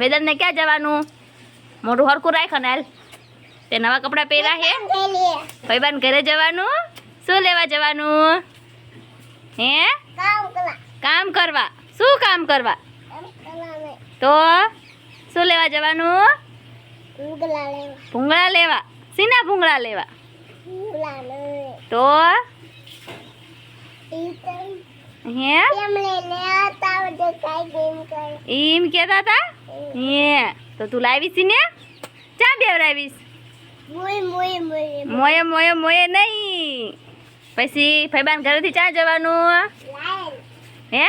વેદન ને ક્યાં જવાનું? મોઢું હરખું રાખ ને હાલ. તે નવા કપડાં પહેર્યા હે? ભાઈબાન ઘરે જવાનું? શું લેવા જવાનું? હે? કામ કરવા. શું કામ કરવા? તો શું લેવા જવાનું? ભૂંગળા લેવા. સીના ભૂંગળા લેવા? તો હે એમ કેતા હતા? હે તો તું લાવીશ ને? ચા બેવરાવીશ? મોયે મોયે મોયે નહીં. પછી ભાઈબાન ઘરેથી ચા જવાનું? હે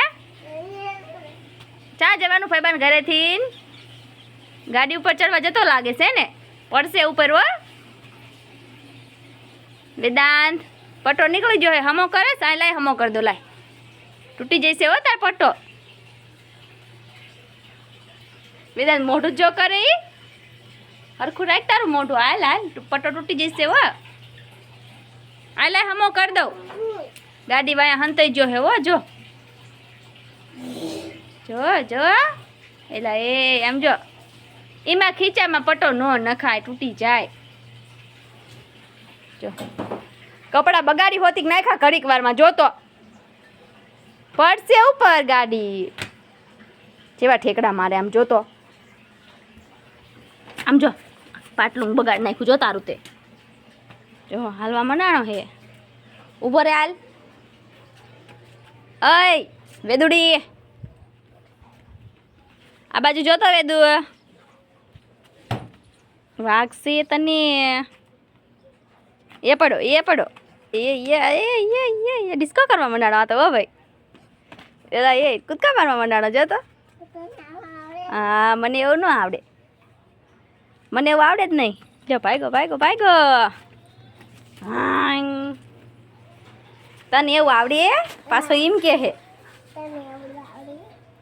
ચા જવાનું ભાઈબાન ઘરેથી? ગાડી ઉપર ચડવા જતો લાગે છે ને? પડશે ઉપર હો. વેદાંત પટ્ટો નીકળી ગયો હે. હમો કરે સાય લાય હમો કર દો. લાય તૂટી જશે હો તાર પટ્ટો. વેદાંત મોઢું જો કરે ઈ હરખું રાખ તારું મોઢું. હાલ હાલ પટ્ટો તૂટી જશે હો. હાલ લાય હમો કર દઉં. ગાડી વાયા હંતાઈ ગયો હે હો. જો જો જો એલા એ એમ જો એમાં ખીચામાં પટ્ટો ન નખાય, તૂટી જાય. જો કપડા બગાડી હોતી નાખ્યા ઘડીક વારમાં. જોતો પડશે ઉપર ગાડી. જેવા ઠેકડા મારે આમ જોતો. આમ જો પાટલું બગાડી નાખ્યું. જો તારું તે જો હાલવા મનાણો હે. ઊભો રે હાલ. અય વેદુડી આ બાજુ જોતો. વેદુ વાગશે તને. એ પડો એ પડો. એ ડિસ્કો કરવા મંડાણો તો હો ભાઈ. એલા એ કૂદકા મારવા મંડાણો. જો તો હા મને એવું ન આવડે. મને એવું આવડે જ નહીં. જો ભાગો ભાગો ભાગો. હા તને એવું આવડે? પાછો એમ કે હે